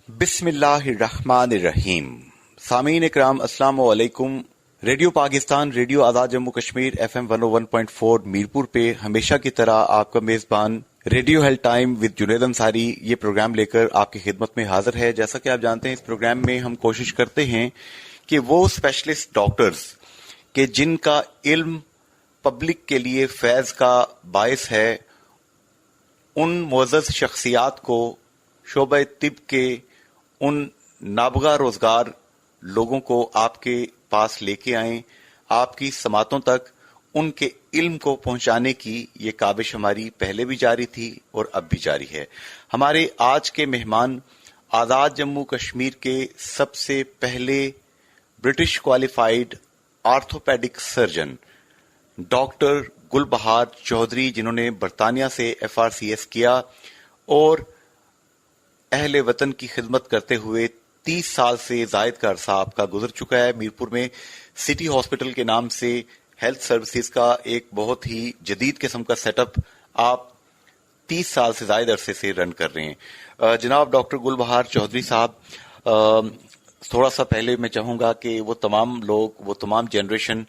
बिस्मिल्लाहिर्रहमानिर्रहीम। सामीन इकराम अस्सलाम वालेकुम। रेडियो पाकिस्तान, रेडियो आज़ाद जम्मू कश्मीर FM 101.4 मीरपुर पे हमेशा की तरह आपका मेजबान radio health time with Junaid Ansari ये प्रोग्राम लेकर आपकी खिदमत में हाजिर है। जैसा कि आप जानते हैं, इस प्रोग्राम में हम कोशिश करते हैं कि वो स्पेशलिस्ट डॉक्टर्स के जिनका इल्म पब्लिक के लिए फैज का बायस है, उन मुअज़्ज़ज़ शख्सियात को शोबे तिब के उन नाबगा रोजगार लोगों को आपके पास लेके आएं, आपकी समातों तक उनके इल्म को पहुंचाने की ये काबिश हमारी पहले भी जारी थी और अब भी जारी है। हमारे आज के मेहमान आज़ाद जम्मू कश्मीर के सबसे पहले British qualified orthopaedic surgeon doctor Gulbahar Chaudhry, जिन्होंने बरतानिया से FRCS किया और अहले वतन की खिदमत करते हुए 30 साल से जायद का अरसा आपका गुजर चुका है। मीरपुर में सिटी हॉस्पिटल के नाम से हेल्थ सर्विसेज का एक बहुत ही जदीद किस्म का सेटअप आप 30 साल से जायद अरसे से रन कर रहे हैं। जनाब डॉक्टर गुलबहार चौधरी साहब, थोड़ा सा पहले मैं चाहूंगा कि वो तमाम लोग, वो तमाम जनरेशन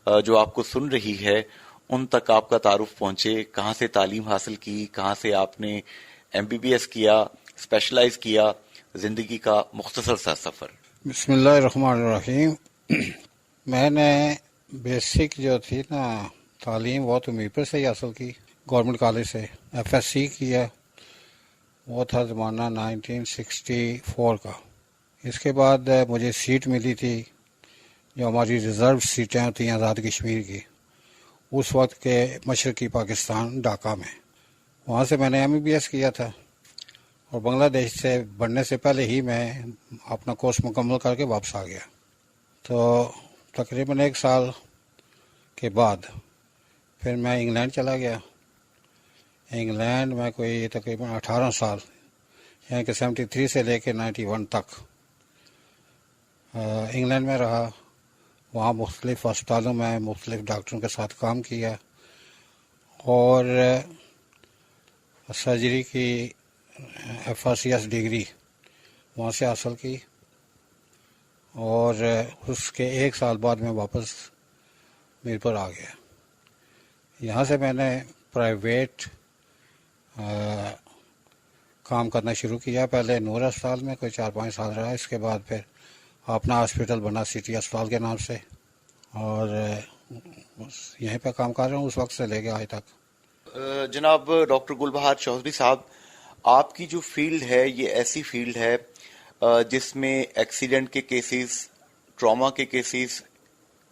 जो आपको सुन रही है, उन तक आपका तारुफ पहुंचे। कहाँ से तालीम हासिल की, कहाँ से आपने MBBS किया, स्पेशलाइज किया, जिंदगी का मुख्तसर सा सफर। बिस्मिल्लाहिर्रहमानिर्रहीम। मैंने बेसिक जो थी ना तालीम वो तो मीरपुर से ही हासिल की, गवर्नमेंट कॉलेज से FSC किया। वो था ज़माना 1964 का। इसके बाद मुझे सीट मिली थी जो हमारी रिज़र्व सीटें होती हैं आज़ाद कश्मीर की, उस वक्त के मशरक़ी पाकिस्तान ढाका में। वहाँ से मैंने MBBS किया था और बांग्लादेश से बढ़ने से पहले ही मैं अपना कोर्स मुकम्मल करके वापस आ गया। तो तकरीबन 1 साल के बाद फिर मैं इंग्लैंड चला गया। इंग्लैंड में कोई तकरीबन 18 साल, यानी कि 73 से लेकर 91 तक इंग्लैंड में रहा। वहाँ मुख्तलिफ़ अस्पतालों में मुख्तलिफ़ डॉक्टरों के साथ काम किया और सर्जरी की FRCS डिग्री वहाँ से हासिल की और उसके 1 साल बाद मैं वापस मीरपुर आ गया। यहाँ से मैंने प्राइवेट काम करना शुरू किया। पहले नूर अस्पताल में कोई 4-5 साल रहा, इसके बाद फिर अपना हॉस्पिटल बना सिटी अस्पताल के नाम से और यहीं पे काम कर रहा हूँ उस वक्त से लेके आज तक। जनाब डॉक्टर गुलबहार चौधरी साहब, आपकी जो फील्ड है ये ऐसी फील्ड है जिसमें एक्सीडेंट के केसेस, ट्रॉमा के केसेस,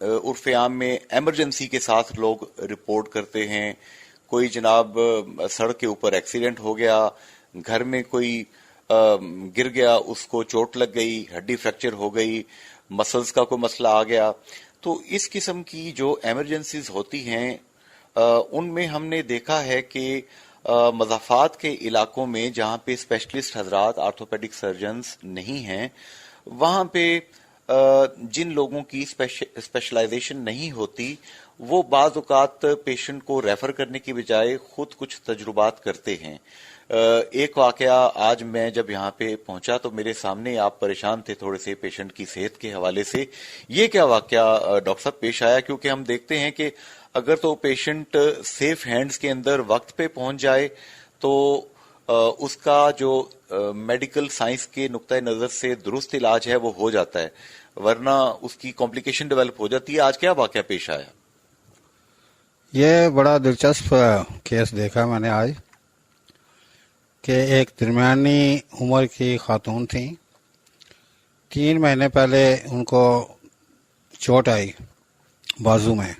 उर्फ़े आम में एमरजेंसी के साथ लोग रिपोर्ट करते हैं। कोई जनाब सड़क के ऊपर एक्सीडेंट हो गया, घर में कोई गिर गया, उसको चोट लग गई, हड्डी फ्रैक्चर हो गई, मसल्स का कोई मसला आ गया। तो इस किस्म की जो एमरजेंसीज होती हैं उनमें हमने देखा है कि मज़ाफ़ात के इलाकों में जहाँ पे स्पेशलिस्ट हजरात आर्थोपेडिक सर्जन्स नहीं हैं, वहाँ पे जिन लोगों की स्पेशलाइजेशन नहीं होती, वो बाज़ औक़ात पेशेंट को रेफ़र करने की बजाय खुद कुछ तजुर्बात करते हैं। एक वाकया, आज मैं जब यहाँ पे पहुंचा तो मेरे सामने आप परेशान थे थोड़े से पेशेंट की सेहत के हवाले से। ये क्या वाकया डॉक्टर साहब पेश आया? क्योंकि हम देखते हैं कि अगर तो पेशेंट सेफ हैंड्स के अंदर वक्त पे पहुंच जाए तो उसका जो मेडिकल साइंस के नुक्ता नज़र से दुरुस्त इलाज है वो हो जाता है, वरना उसकी कॉम्प्लिकेशन डेवलप हो जाती है। आज क्या वाकया पेश आया? ये बड़ा दिलचस्प केस देखा मैंने आज कि एक दरमियानी उम्र की खातून थी। 3 महीने पहले उनको चोट आई बाजू में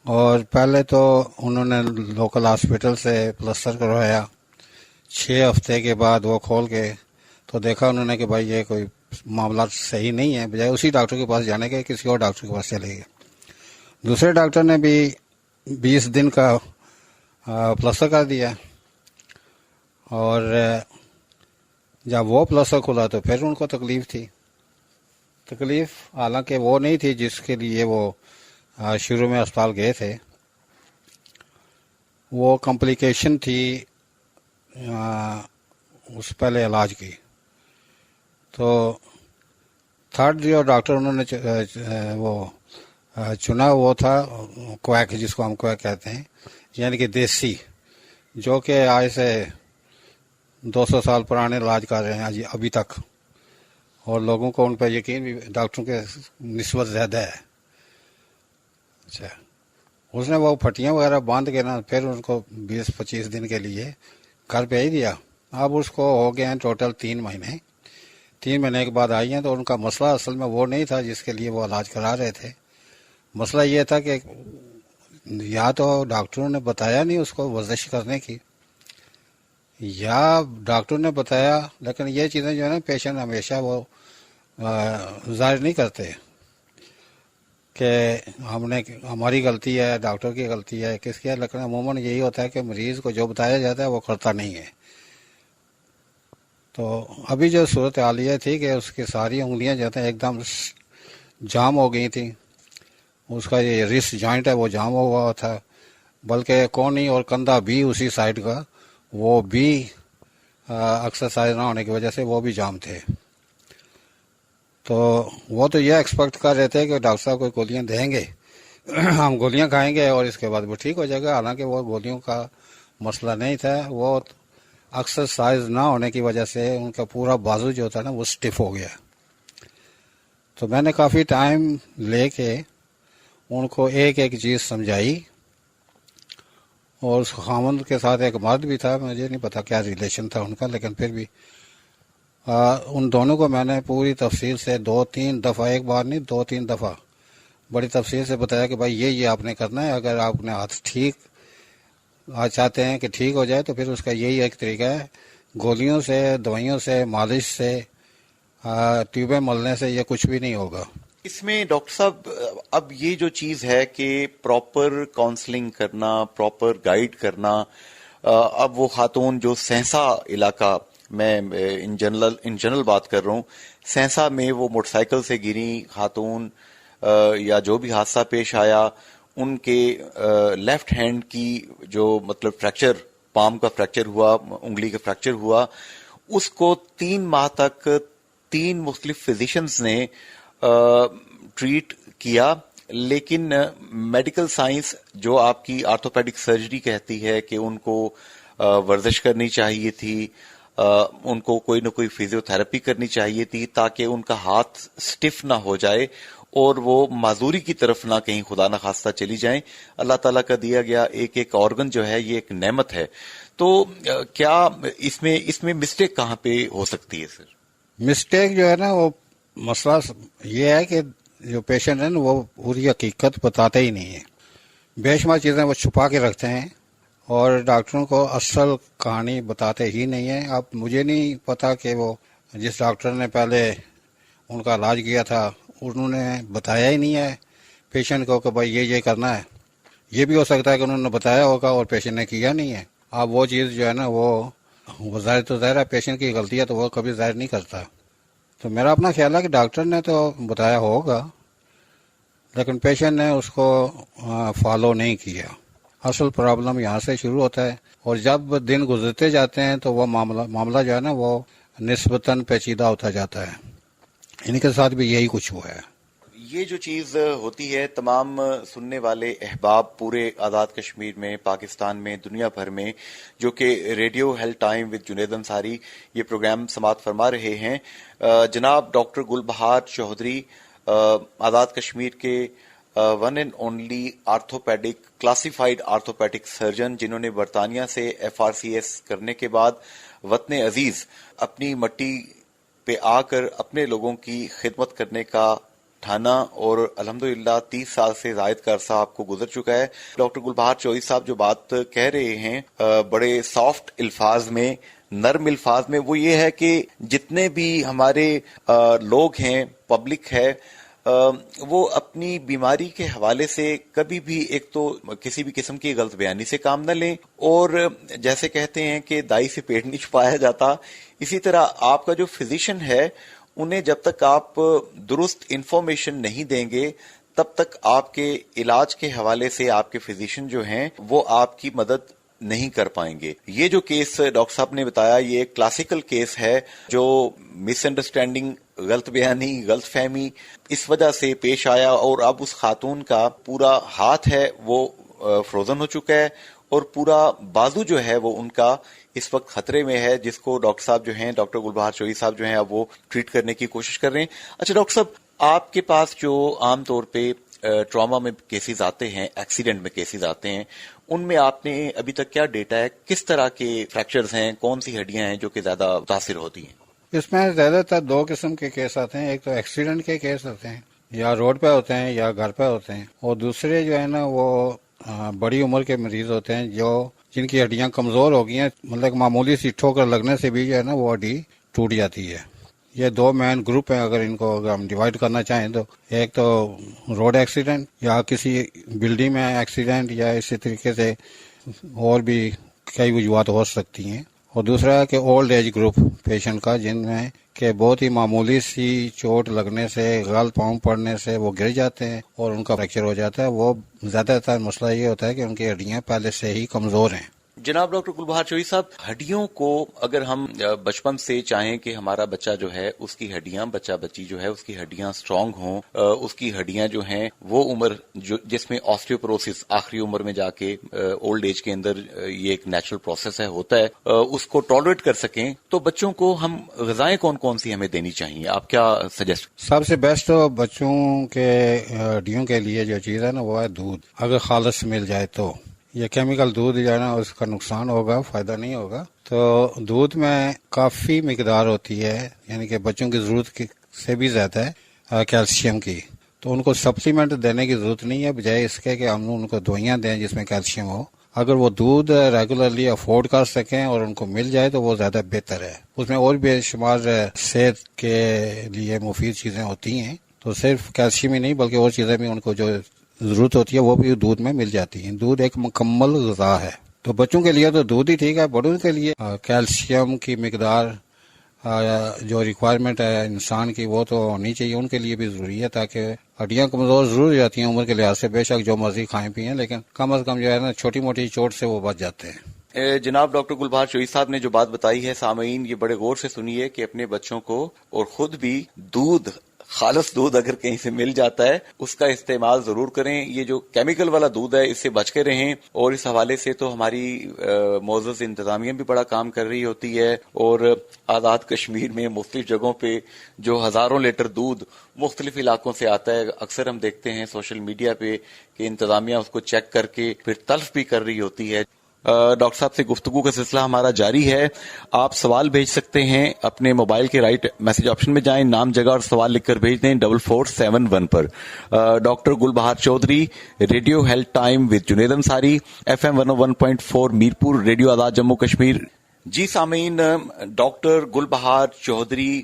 और पहले तो उन्होंने लोकल हॉस्पिटल से प्लास्टर करवाया। 6 हफ्ते के बाद वो खोल के तो देखा उन्होंने कि भाई ये कोई मामला सही नहीं है, बजाय उसी डॉक्टर के पास जाने के किसी और डॉक्टर के पास चले गए। दूसरे डॉक्टर ने भी 20 दिन का प्लास्टर कर दिया और जब वो प्लास्टर खुला तो फिर उनको तकलीफ थी। तकलीफ हालांकि वो नहीं थी जिसके लिए वो शुरू में अस्पताल गए थे, वो कॉम्प्लिकेशन थी उस पहले इलाज की। تو تھرڈ جو ڈاکٹر انہوں نے وہ چنا وہ تھا کویک، جس کو ہم کویک کہتے ہیں، یعنی کہ دیسی، جو کہ آج سے 200 سال پرانے علاج کر رہے ہیں ابھی تک، اور لوگوں کو ان پہ یقین بھی ڈاکٹروں کے نسبت زیادہ ہے۔ اچھا، اس نے وہ پھٹیاں وغیرہ باندھ کے نا پھر ان کو 20-25 دن کے لیے گھر پہ ہی دیا۔ اب اس کو ہو گئے ہیں ٹوٹل 3 مہینے۔ 3 مہینے کے بعد آئی ہیں تو ان کا مسئلہ اصل میں وہ نہیں تھا جس کے لیے وہ علاج کرا رہے تھے۔ مسئلہ یہ تھا کہ یا تو ڈاکٹروں نے بتایا نہیں اس کو ورزش کرنے کی، یا ڈاکٹر نے بتایا لیکن یہ چیزیں جو ہے نا پیشنٹ ہمیشہ وہ ظاہر نہیں کرتے کہ ہماری غلطی ہے، ڈاکٹر کی غلطی ہے، کس کی ہے، لیکن عموماً یہی ہوتا ہے کہ مریض کو جو بتایا جاتا ہے وہ کرتا نہیں ہے۔ تو ابھی جو صورت حال یہ تھی کہ اس کی ساری انگلیاں جو ہیں ایک دم جام ہو گئی تھیں، اس کا یہ رسٹ جوائنٹ ہے وہ جام ہوا تھا، بلکہ کونی اور کندھا بھی اسی سائڈ کا وہ بھی ایکسرسائز نہ ہونے کی وجہ سے وہ بھی جام تھے۔ تو وہ تو یہ ایکسپیکٹ کر رہے تھے کہ ڈاکٹر صاحب کوئی گولیاں دیں گے، ہم گولیاں کھائیں گے اور اس کے بعد وہ ٹھیک ہو جائے گا، حالانکہ وہ گولیوں کا مسئلہ نہیں تھا، وہ ایکسرسائز نہ ہونے کی وجہ سے ان کا پورا بازو جو تھا نا وہ سٹف ہو گیا۔ تو میں نے کافی ٹائم لے کے ان کو ایک ایک چیز سمجھائی، اور اس خاوند کے ساتھ ایک مرد بھی تھا، مجھے نہیں پتا کیا ریلیشن تھا ان کا، لیکن پھر بھی ان دونوں کو میں نے پوری تفصیل سے 2-3 دفعہ، ایک بار نہیں 2-3 دفعہ بڑی تفصیل سے بتایا کہ بھائی یہ آپ نے کرنا ہے، اگر آپ نے ہاتھ ٹھیک چاہتے ہیں کہ ٹھیک ہو جائے تو پھر اس کا یہی ایک طریقہ ہے، گولیوں سے، دوائیوں سے، مالش سے، ٹیوبیں ملنے سے یہ کچھ بھی نہیں ہوگا۔ اس میں ڈاکٹر صاحب اب یہ جو چیز ہے کہ پراپر کاؤنسلنگ کرنا، پراپر گائیڈ کرنا، اب وہ خاتون جو سہسا علاقہ، میں ان جنرل بات کر رہا ہوں، سہسا میں وہ موٹر سائیکل سے گری خاتون یا جو بھی حادثہ پیش آیا، ان کے لیفٹ ہینڈ کی جو مطلب فریکچر، پام کا فریکچر ہوا، انگلی کا فریکچر ہوا، اس کو 3 ماہ تک 3 مختلف فزیشنز نے ٹریٹ کیا، لیکن میڈیکل سائنس جو آپ کی آرتھوپیڈک سرجری کہتی ہے کہ ان کو ورزش کرنی چاہیے تھی، ان کو کوئی نہ کوئی فزیو تھراپی کرنی چاہیے تھی تاکہ ان کا ہاتھ سٹف نہ ہو جائے اور وہ معذوری کی طرف نہ کہیں خدا نخواستہ چلی جائیں۔ اللہ تعالیٰ کا دیا گیا ایک ایک آرگن جو ہے یہ ایک نعمت ہے، تو کیا اس میں مسٹیک کہاں پہ ہو سکتی ہے سر؟ مسٹیک جو ہے نا وہ مسئلہ یہ ہے کہ جو پیشنٹ ہے نا وہ پوری حقیقت بتاتے ہی نہیں ہے، بے شمار چیزیں وہ چھپا کے رکھتے ہیں اور ڈاکٹروں کو اصل کہانی بتاتے ہی نہیں ہیں۔ اب مجھے نہیں پتا کہ وہ جس ڈاکٹر نے پہلے ان کا علاج کیا تھا انہوں نے بتایا ہی نہیں ہے پیشنٹ کو کہ بھائی یہ کرنا ہے، یہ بھی ہو سکتا ہے کہ انہوں نے بتایا ہوگا اور پیشنٹ نے کیا نہیں ہے۔ اب وہ چیز جو ہے نا وہ ظاہر تو ظاہر ہے پیشنٹ کی غلطی ہے تو وہ کبھی ظاہر نہیں کرتا۔ تو میرا اپنا خیال ہے کہ ڈاکٹر نے تو بتایا ہوگا لیکن پیشنٹ نے اس کو فالو نہیں کیا۔ اصل پرابلم یہاں سے شروع ہوتا ہے، اور جب دن گزرتے جاتے ہیں تو وہ معاملہ جو ہے نا وہ نسبتاً پیچیدہ ہوتا جاتا ہے۔ ان کے ساتھ بھی یہی کچھ ہوا ہے۔ یہ جو چیز ہوتی ہے، تمام سننے والے احباب پورے آزاد کشمیر میں، پاکستان میں، دنیا بھر میں، جو کہ radio health time with Junaid Ansari یہ پروگرام سماعت فرما رہے ہیں، جناب ڈاکٹر گل بہار چودھری، آزاد کشمیر کے one and only orthopaedic classified orthopaedic surgeon, جنہوں نے برطانیہ سے FRCS کرنے کے بعد وطن عزیز اپنی مٹی پہ آ کر اپنے لوگوں کی خدمت کرنے کا ٹھانا، اور الحمدللہ 30 سال سے زائد کا عرصہ آپ کو گزر چکا ہے۔ ڈاکٹر گل بہار چودھری صاحب جو بات کہہ رہے ہیں بڑے سافٹ الفاظ میں، نرم الفاظ میں، وہ یہ ہے کہ جتنے بھی ہمارے لوگ ہیں، پبلک ہے، وہ اپنی بیماری کے حوالے سے کبھی بھی ایک تو کسی بھی قسم کی غلط بیانی سے کام نہ لیں، اور جیسے کہتے ہیں کہ دائی سے پیٹ نہیں چھپایا جاتا، اسی طرح آپ کا جو فزیشین ہے انہیں جب تک آپ درست انفارمیشن نہیں دیں گے تب تک آپ کے علاج کے حوالے سے آپ کے فزیشین جو ہیں وہ آپ کی مدد نہیں کر پائیں گے. یہ جو کیس ڈاکٹر صاحب نے بتایا یہ ایک کلاسیکل کیس ہے جو مس انڈرسٹینڈنگ، غلط بیانی، غلط فہمی اس وجہ سے پیش آیا، اور اب اس خاتون کا پورا ہاتھ ہے وہ فروزن ہو چکا ہے اور پورا بازو جو ہے وہ ان کا اس وقت خطرے میں ہے، جس کو ڈاکٹر صاحب جو ہیں، ڈاکٹر گلبہار چودھری صاحب جو ہیں، اب وہ ٹریٹ کرنے کی کوشش کر رہے ہیں. اچھا ڈاکٹر صاحب، آپ کے پاس جو عام طور پہ ٹراما میں کیسز آتے ہیں، ایکسیڈنٹ میں کیسز آتے ہیں، ان میں آپ نے ابھی تک کیا ڈیٹا ہے، کس طرح کے فریکچرز ہیں، کون سی ہڈیاں ہیں جو کہ زیادہ متاثر ہوتی ہیں؟ اس میں زیادہ تر دو قسم کے کیس آتے ہیں. ایک تو ایکسیڈنٹ کے کیس ہوتے ہیں، یا روڈ پہ ہوتے ہیں یا گھر پہ ہوتے ہیں، اور دوسرے جو ہے نا وہ بڑی عمر کے مریض ہوتے ہیں جن کی ہڈیاں کمزور ہو گئی ہیں، مطلب معمولی سی ٹھوکر لگنے سے بھی جو ہے نا وہ ہڈی ٹوٹ جاتی ہے. یہ دو مین گروپ ہیں اگر ان کو ہم ڈیوائڈ کرنا چاہیں تو. ایک تو روڈ ایکسیڈنٹ یا کسی بلڈنگ میں ایکسیڈنٹ یا اسی طریقے سے اور بھی کئی وجوہات ہو سکتی ہیں. اور دوسرا کہ اولڈ ایج گروپ پیشنٹ کا، جن میں کہ بہت ہی معمولی سی چوٹ لگنے سے، غلط پاؤں پڑنے سے وہ گر جاتے ہیں اور ان کا فریکچر ہو جاتا ہے. وہ زیادہ تر مسئلہ یہ ہوتا ہے کہ ان کی ہڈیاں پہلے سے ہی کمزور ہیں. جناب ڈاکٹر گلبہار چودھری صاحب، ہڈیوں کو اگر ہم بچپن سے چاہیں کہ ہمارا بچہ جو ہے اس کی ہڈیاں، بچہ بچی جو ہے اس کی ہڈیاں سٹرونگ ہوں، اس کی ہڈیاں جو ہیں وہ عمر جس میں آسٹیوپروسس آخری عمر میں جا کے اولڈ ایج کے اندر یہ ایک نیچرل پروسیس ہے، ہوتا ہے، اس کو ٹالریٹ کر سکیں، تو بچوں کو ہم غذائیں کون کون سی ہمیں دینی چاہیے؟ آپ کیا سجیسٹ؟ سب سے بیسٹ بچوں کے ہڈیوں کے لیے جو چیز ہے نا وہ ہے دودھ. اگر خالص مل جائے تو. یہ کیمیکل دودھ جو ہے نا اس کا نقصان ہوگا، فائدہ نہیں ہوگا. تو دودھ میں کافی مقدار ہوتی ہے، یعنی کہ بچوں کی ضرورت سے بھی زیادہ ہے کیلشیم کی. تو ان کو سپلیمنٹ دینے کی ضرورت نہیں ہے، بجائے اس کے کہ ہم ان کو دوائیاں دیں جس میں کیلشیم ہو. اگر وہ دودھ ریگولرلی افورڈ کر سکیں اور ان کو مل جائے تو وہ زیادہ بہتر ہے. اس میں اور بے شمار صحت کے لیے مفید چیزیں ہوتی ہیں. تو صرف کیلشیم ہی نہیں بلکہ اور چیزیں بھی ان کو جو ضرورت ہوتی ہے وہ بھی دودھ میں مل جاتی ہیں. دودھ ایک مکمل غذا ہے. تو بچوں کے لیے تو دودھ ہی ٹھیک ہے. بڑوں کے لیے کیلشیم کی مقدار جو ریکوائرمنٹ ہے انسان کی وہ تو ہونی چاہیے، ان کے لیے بھی ضروری ہے، تاکہ ہڈیاں کمزور ضرور ہو جاتی ہیں عمر کے لحاظ سے، بے شک جو مرضی کھائیں پیئیں، لیکن کم از کم جو ہے نا چھوٹی موٹی چوٹ سے وہ بچ جاتے ہیں. جناب ڈاکٹر گلبہار چودھری صاحب نے جو بات بتائی ہے، سامعین یہ بڑے غور سے سنیے کہ اپنے بچوں کو اور خود بھی دودھ، خالص دودھ اگر کہیں سے مل جاتا ہے اس کا استعمال ضرور کریں. یہ جو کیمیکل والا دودھ ہے اس سے بچ کے رہیں. اور اس حوالے سے تو ہماری معزز انتظامیہ بھی بڑا کام کر رہی ہوتی ہے، اور آزاد کشمیر میں مختلف جگہوں پہ جو ہزاروں لیٹر دودھ مختلف علاقوں سے آتا ہے، اکثر ہم دیکھتے ہیں سوشل میڈیا پہ کہ انتظامیہ اس کو چیک کر کے پھر تلف بھی کر رہی ہوتی ہے. ڈاکٹر صاحب سے گفتگو کا سلسلہ ہمارا جاری ہے. آپ سوال بھیج سکتے ہیں اپنے موبائل کے رائٹ میسج آپشن میں جائیں، نام، جگہ اور سوال لکھ کر بھیج دیں 4471 پر. Doctor Gulbahar Chaudhry, radio health time with Junaid Ansari, FM 101.4 Mirpur, radio Azad Jammu Kashmir. جی سامعین، ڈاکٹر گلبہار چودھری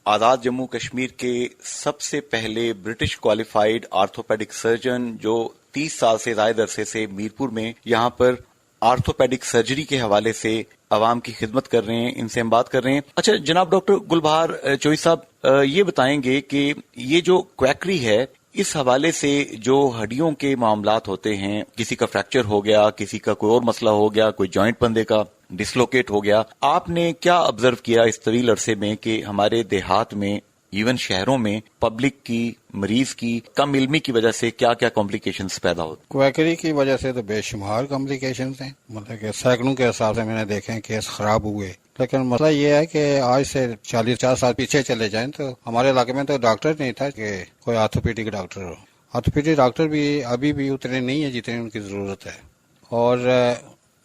آزاد جموں کشمیر کے سب سے پہلے برٹش کوالیفائڈ آرتھوپیڈک سرجن، جو 30 سال سے زائد عرصے سے میرپور میں یہاں پر آرتھوپیڈک سرجری کے حوالے سے عوام کی خدمت کر رہے ہیں، ان سے ہم بات کر رہے ہیں. اچھا جناب ڈاکٹر گلبہار چودھری صاحب، یہ بتائیں گے کہ یہ جو کویکری ہے اس حوالے سے جو ہڈیوں کے معاملات ہوتے ہیں، کسی کا فریکچر ہو گیا، کسی کا کوئی اور مسئلہ ہو گیا، کوئی جوائنٹ بندے کا ڈسلوکیٹ ہو گیا، آپ نے کیا آبزرو کیا اس طویل عرصے میں کہ ہمارے دیہات میں، ایون شہروں میں، پبلک کی، مریض کی کم علمی کی وجہ سے کیا کیا کمپلیکیشنز پیدا ہوتے؟ کویکری کی وجہ سے تو بے شمار کمپلیکیشنز ہیں، مطلب کہ سینکڑوں کے حساب سے میں نے دیکھے ہیں کیس خراب ہوئے. لیکن مسئلہ یہ ہے کہ آج سے 40 سال پیچھے چلے جائیں تو ہمارے علاقے میں تو ڈاکٹر نہیں تھا کہ کوئی آرتھوپیڈک ڈاکٹر ہو. آرتھوپیڈک ڈاکٹر بھی ابھی بھی اتنے نہیں ہیں جتنے ان کی ضرورت ہے. اور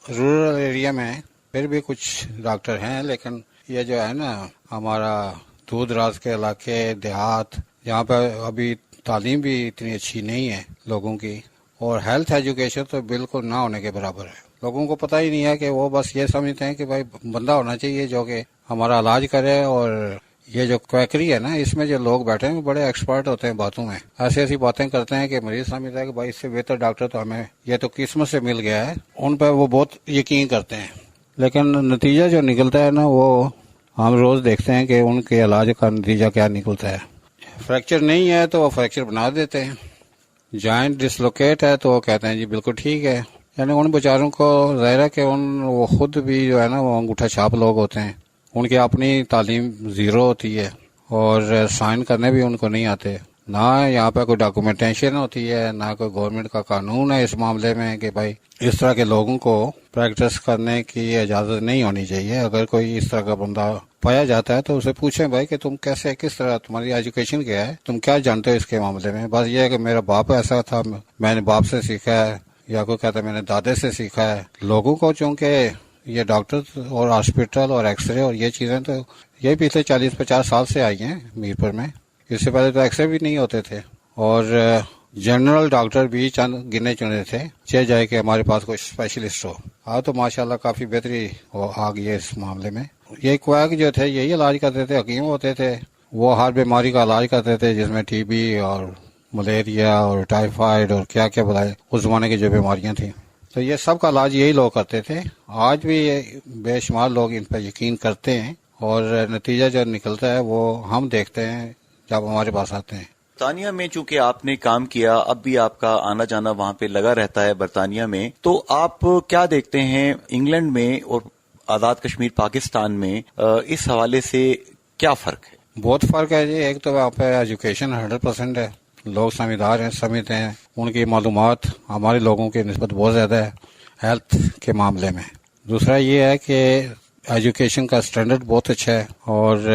رورل ایریا میں پھر بھی کچھ ڈاکٹر ہیں، لیکن یہ جو ہے نا ہمارا دور دراز کے علاقے، دیہات، جہاں پہ ابھی تعلیم بھی اتنی اچھی نہیں ہے لوگوں کی، اور ہیلتھ ایجوکیشن تو بالکل نہ ہونے کے برابر ہے. لوگوں کو پتہ ہی نہیں ہے کہ وہ بس یہ سمجھتے ہیں کہ بھائی بندہ ہونا چاہیے جو کہ ہمارا علاج کرے. اور یہ جو کویکری ہے نا، اس میں جو لوگ بیٹھے ہیں بڑے ایکسپرٹ ہوتے ہیں باتوں میں، ایسی باتیں کرتے ہیں کہ مریض سمجھتا ہے کہ بھائی اس سے بہتر ڈاکٹر تو ہمیں یہ تو قسمت سے مل گیا ہے. ان پہ وہ بہت یقین کرتے ہیں، لیکن نتیجہ جو نکلتا ہے نا وہ ہم روز دیکھتے ہیں کہ ان کے علاج کا نتیجہ کیا نکلتا ہے. فریکچر نہیں ہے تو وہ فریکچر بنا دیتے ہیں. جوائنٹ ڈسلوکیٹ ہے تو وہ کہتے ہیں جی بالکل ٹھیک ہے. یعنی ان بیچاروں کو ظاہر ہے کہ وہ خود بھی جو ہے نا وہ انگوٹھا چھاپ لوگ ہوتے ہیں، ان کی اپنی تعلیم زیرو ہوتی ہے اور سائن کرنے بھی ان کو نہیں آتے، نہ یہاں پہ کوئی ڈاکومنٹیشن ہوتی ہے، نہ کوئی گورنمنٹ کا قانون ہے اس معاملے میں کہ بھائی اس طرح کے لوگوں کو پریکٹس کرنے کی اجازت نہیں ہونی چاہیے۔ اگر کوئی اس طرح کا بندہ پایا جاتا ہے تو اسے پوچھیں بھائی کہ تم کیسے، کس طرح، تمہاری ایجوکیشن کیا ہے، تم کیا جانتے ہو اس کے معاملے میں۔ بس یہ ہے کہ میرا باپ ایسا تھا، میں نے باپ سے سیکھا ہے، یا کوئی کہتا ہے میں نے دادے سے سیکھا ہے۔ لوگوں کو چونکہ یہ ڈاکٹر اور ہاسپٹل اور ایکس رے اور یہ چیزیں تو یہ پچھلے 40-50 سال سے آئی ہیں میرپور میں، اس سے پہلے تو ایکس رے بھی نہیں ہوتے تھے، اور جنرل ڈاکٹر بھی چند گنے چنے تھے، چاہے جائے کہ ہمارے پاس کوئی اسپیشلسٹ ہو۔ اب تو ماشاءاللہ کافی بہتری آ گئی ہے اس معاملے میں۔ یہ کویک جو تھے یہی علاج کرتے تھے، حکیم ہوتے تھے، وہ ہر بیماری کا علاج کرتے تھے جس میں ٹی بی اور ملیریا اور ٹائیفائڈ اور کیا کیا بلائے اس زمانے کی جو بیماریاں تھیں، تو یہ سب کا علاج یہی لوگ کرتے تھے۔ آج بھی بے شمار لوگ ان پہ یقین کرتے ہیں، اور نتیجہ جو نکلتا ہے وہ ہم دیکھتے ہیں جب ہمارے پاس آتے ہیں۔ برطانیہ میں چونکہ آپ نے کام کیا، اب بھی آپ کا آنا جانا وہاں پہ لگا رہتا ہے برطانیہ میں، تو آپ کیا دیکھتے ہیں انگلینڈ میں اور آزاد کشمیر پاکستان میں اس حوالے سے کیا فرق ہے؟ بہت فرق ہے جی۔ ایک تو وہاں پہ ایجوکیشن 100% ہے، لوگ سمجھدار ہیں، سمجھتے ہیں، ان کی معلومات ہمارے لوگوں کی نسبت بہت زیادہ ہے ہیلتھ کے معاملے میں۔ دوسرا یہ ہے کہ ایجوکیشن کا سٹینڈرڈ بہت اچھا ہے، اور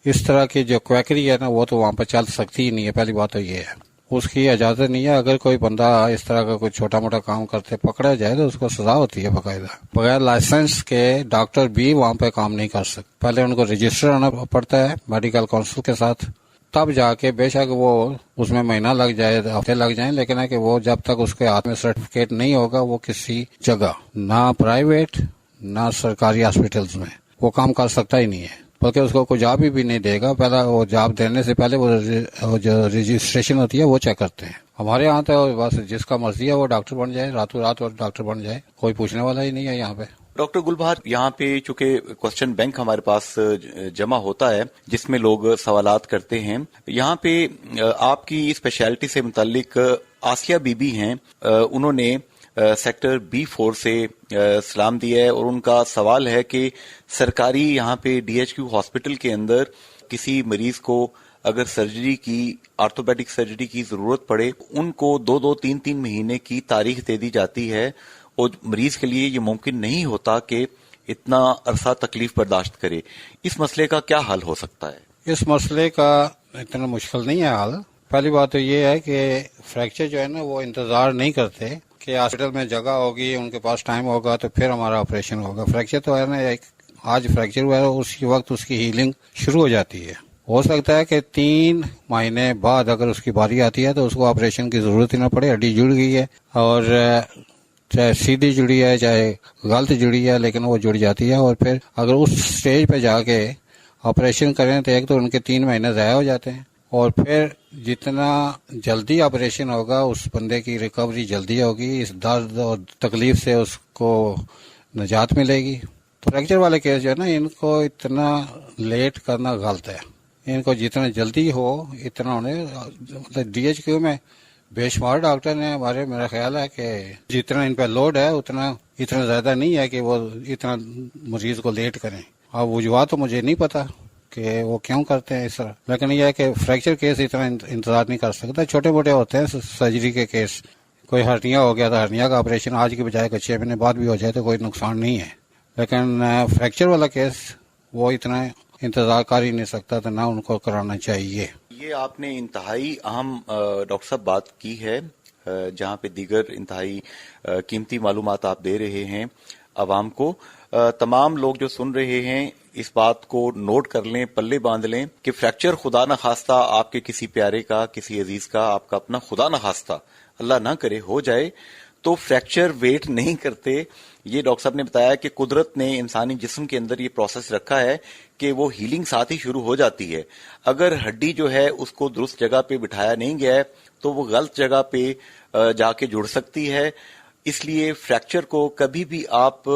اس طرح کی جو کویکری ہے نا وہ تو وہاں پہ چل سکتی ہی نہیں ہے۔ پہلی بات تو یہ ہے، اس کی اجازت نہیں ہے۔ اگر کوئی بندہ اس طرح کا کوئی چھوٹا موٹا کام کرتے پکڑا جائے تو اس کو سزا ہوتی ہے باقاعدہ۔ بغیر لائسنس کے ڈاکٹر بھی وہاں پہ کام نہیں کر سکتے، پہلے ان کو رجسٹر ہونا پڑتا ہے میڈیکل کونسل کے ساتھ، تب جا کے، بے شک وہ اس میں مہینہ لگ جائے، ہفتے لگ جائیں، لیکن ہے کہ وہ جب تک اس کے ہاتھ میں سرٹیفکیٹ نہیں ہوگا وہ کسی جگہ، نہ پرائیویٹ نہ سرکاری ہاسپٹلز میں، وہ کام کر سکتا ہی نہیں ہے، بلکہ اس کو کوئی جاب بھی نہیں دے گا۔ پہلا وہ جاب دینے سے پہلے وہ جو رجسٹریشن ہوتی ہے وہ چیک کرتے ہیں۔ ہمارے یہاں تو بس جس کا مرضی ہے وہ ڈاکٹر بن جائے، راتوں رات اور ڈاکٹر بن جائے، کوئی پوچھنے والا ہی نہیں ہے یہاں پہ۔ ڈاکٹر گل بہار، یہاں پہ چونکہ کوسچن بینک ہمارے پاس جمع ہوتا ہے جس میں لوگ سوالات کرتے ہیں، یہاں پہ آپ کی اسپیشلٹی سے متعلق آسیہ بی بی ہیں، انہوں نے سیکٹر B4 سے سلام دیا ہے، اور ان کا سوال ہے کہ سرکاری یہاں پہ DHQ ہاسپٹل کے اندر کسی مریض کو اگر سرجری کی، آرتھوپیڈک سرجری کی ضرورت پڑے، ان کو 2-3 مہینے کی تاریخ دے دی جاتی ہے، اور مریض کے لیے یہ ممکن نہیں ہوتا کہ اتنا عرصہ تکلیف برداشت کرے۔ اس مسئلے کا کیا حل ہو سکتا ہے؟ اس مسئلے کا اتنا مشکل نہیں ہے حل۔ پہلی بات تو یہ ہے کہ فریکچر جو ہے نا وہ انتظار نہیں کرتے کہ ہاسپٹل میں جگہ ہوگی، ان کے پاس ٹائم ہوگا تو پھر ہمارا آپریشن ہوگا۔ فریکچر تو ہے نا، ایک آج فریکچر ہوا ہے اسی وقت اس کی ہیلنگ شروع ہو جاتی ہے۔ ہو سکتا ہے کہ 3 مہینے بعد اگر اس کی باری آتی ہے تو اس کو آپریشن کی ضرورت ہی نہ پڑے، ہڈی جڑ گئی ہے، اور چاہے سیدھی جڑی ہے چاہے غلط جڑی ہے، لیکن وہ جڑ جاتی ہے، اور پھر اگر اس سٹیج پہ جا کے آپریشن کریں تو ایک تو ان کے 3 مہینے ضائع ہو جاتے ہیں، اور پھر جتنا جلدی آپریشن ہوگا اس بندے کی ریکوری جلدی ہوگی، اس درد اور تکلیف سے اس کو نجات ملے گی۔ تو فریکچر والے کیس جو ہے نا ان کو اتنا لیٹ کرنا غلط ہے، ان کو جتنا جلدی ہو اتنا انہیں، مطلب DHQ میں بے شمار ڈاکٹر نے ہمارے، میرا خیال ہے کہ جتنا ان پہ لوڈ ہے اتنا زیادہ نہیں ہے کہ وہ اتنا مریض کو لیٹ کریں۔ اب وجوہات تو مجھے نہیں پتا کہ وہ کیوں کرتے ہیں اس طرح، لیکن یہ ہے کہ فریکچر کیس اتنا انتظار نہیں کر سکتا۔ چھوٹے موٹے ہوتے ہیں سرجری کے کیس، کوئی ہرنیا ہو گیا تو ہرنیا کا آپریشن آج کی بجائے 6 مہینے بعد بھی ہو جائے تو کوئی نقصان نہیں ہے، لیکن فریکچر والا کیس وہ اتنا انتظار کر ہی نہیں سکتا، تو نہ ان کو کرانا چاہیے۔ یہ آپ نے انتہائی اہم ڈاکٹر صاحب بات کی ہے، جہاں پہ دیگر انتہائی قیمتی معلومات آپ دے رہے ہیں عوام کو۔ تمام لوگ جو سن رہے ہیں اس بات کو نوٹ کر لیں، پلے باندھ لیں کہ فریکچر خدا نہ خواستہ آپ کے کسی پیارے کا، کسی عزیز کا، آپ کا اپنا خدا نہ خواستہ، اللہ نہ کرے ہو جائے تو فریکچر ویٹ نہیں کرتے۔ یہ ڈاکٹر صاحب نے بتایا کہ قدرت نے انسانی جسم کے اندر یہ پروسیس رکھا ہے کہ وہ ہیلنگ ساتھ ہی شروع ہو جاتی ہے۔ اگر ہڈی جو ہے اس کو درست جگہ پہ بٹھایا نہیں گیا ہے تو وہ غلط جگہ پہ جا کے جڑ سکتی ہے۔ اس لیے فریکچر کو کبھی بھی آپ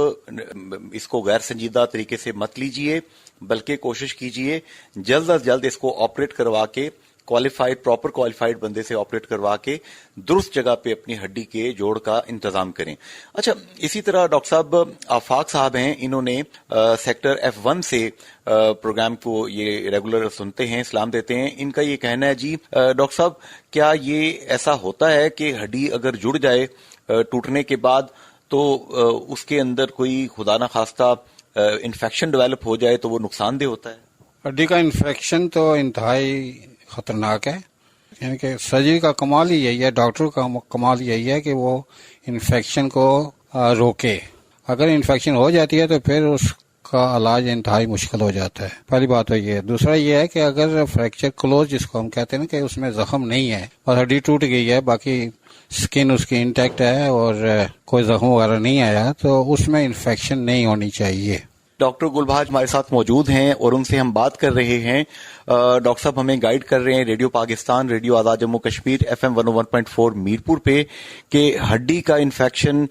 اس کو غیر سنجیدہ طریقے سے مت لیجئے، بلکہ کوشش کیجئے جلد از جلد اس کو آپریٹ کروا کے प्रॉपर क्वालिफाइड बंदे से ऑपरेट करवा के दुरुस्त जगह पे अपनी हड्डी के जोड़ का इंतजाम करें। अच्छा, इसी तरह डॉक्टर साहब आफाक साहब हैं, इन्होंने सेक्टर F1 से प्रोग्राम को ये रेगुलर सुनते हैं, सलाम देते हैं। इनका ये कहना है जी डॉक्टर साहब, क्या ये ऐसा होता है कि हड्डी अगर जुड़ जाए टूटने के बाद तो उसके अंदर कोई खुदा ना खास्ता इन्फेक्शन डेवलप हो जाए तो वो नुकसानदेह होता है? हड्डी का इन्फेक्शन तो इंतहाई खतरनाक है, यानी कि सर्जरी का कमाल ही यही है, डॉक्टर का कमाल यही है कि वो इन्फेक्शन को रोके। अगर इन्फेक्शन हो जाती है तो फिर उसका इलाज इंतहाई मुश्किल हो जाता है। पहली बात तो ये है। दूसरा ये है कि अगर फ्रैक्चर क्लोज जिसको हम कहते हैं ना, कि उसमें जख्म नहीं है और हड्डी टूट गई है, बाकी स्किन उसकी इंटैक्ट है और कोई जख्म वगैरह नहीं आया, तो उसमें इन्फेक्शन नहीं होनी चाहिए। डॉक्टर गुलबहार हमारे साथ मौजूद हैं और उनसे हम बात कर रहे हैं। डॉक्टर साहब हमें गाइड कर रहे हैं radio Pakistan, radio Azad Jammu Kashmir FM 101.4 Mirpur पे कि हड्डी का इन्फेक्शन,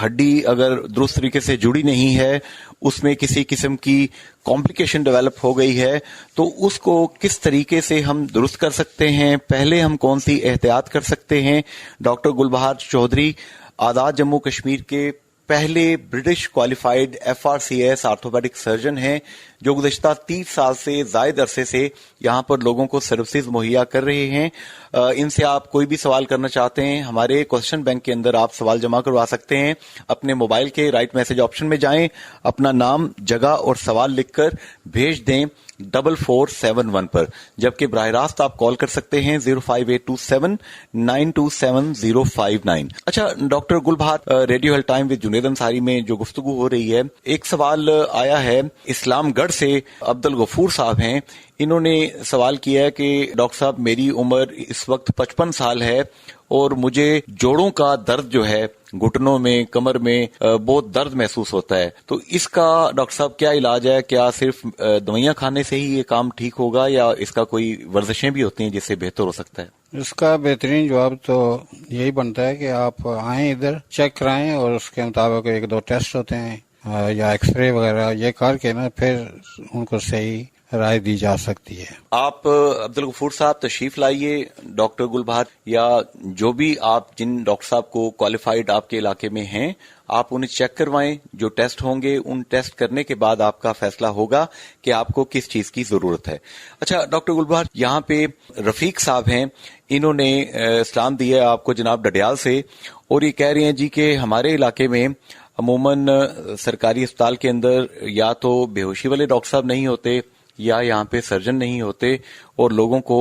हड्डी अगर दुरुस्त तरीके से जुड़ी नहीं है, उसमें किसी किस्म की कॉम्प्लिकेशन डेवलप हो गई है, तो उसको किस तरीके से हम दुरुस्त कर सकते हैं, पहले हम कौन सी एहतियात कर सकते हैं। डॉक्टर गुलबहार चौधरी आजाद जम्मू कश्मीर के पहले British qualified FRCS orthopaedic surgeon हैं, जो गुज़श्ता 30 साल से ज़ायद अरसे से यहाँ पर लोगों को सर्विसेज मुहैया कर रहे हैं। इनसे आप कोई भी सवाल करना चाहते हैं, हमारे क्वेश्चन बैंक के अंदर आप सवाल जमा करवा सकते हैं। अपने मोबाइल के राइट मैसेज ऑप्शन में जाएं, अपना नाम, जगह और सवाल लिखकर भेज दें 4471 पर, जबकि बराह रास्त आप कॉल कर सकते हैं 05827 927 अच्छा doctor Gulbahar, radio health time with Junaid Ansari में जो गुफ्तगू हो रही है, एक सवाल आया है इस्लामगढ़ से, अब्दुल गफूर साहब हैं। इन्होंने सवाल किया है कि डॉक्टर साहब, मेरी उम्र इस वक्त 55 साल है और मुझे जोड़ों का दर्द जो है, घुटनों में, कमर में बहुत दर्द महसूस होता है, तो इसका डॉक्टर साहब क्या इलाज है? क्या सिर्फ दवाइयां खाने से ही ये काम ठीक होगा या इसका कोई वर्जिशें भी होती हैं जिससे बेहतर हो सकता है? इसका बेहतरीन जवाब तो यही बनता है कि आप आएं, इधर चेक कराएं और उसके मुताबिक 1-2 टेस्ट होते हैं या एक्सरे वगैरह, ये करके ना फिर उनको सही राय दी जा सकती है। आप अब्दुल गफूर साहब तशरीफ लाइए, डॉक्टर गुलबहार या जो भी आप जिन डॉक्टर साहब को क्वालिफाइड आपके इलाके में हैं, आप उन्हें चेक करवाएं। जो टेस्ट होंगे उन टेस्ट करने के बाद आपका फैसला होगा कि आपको किस चीज की जरूरत है। अच्छा डॉक्टर गुलबहार, यहाँ पे रफीक साहब हैं, इन्होंने सलाम दिया है आपको जनाब डडियाल से, और ये कह रहे हैं जी कि हमारे इलाके में अमूमन सरकारी अस्पताल के अंदर या तो बेहोशी वाले डॉक्टर साहब नहीं होते या यहाँ पे सर्जन नहीं होते और लोगों को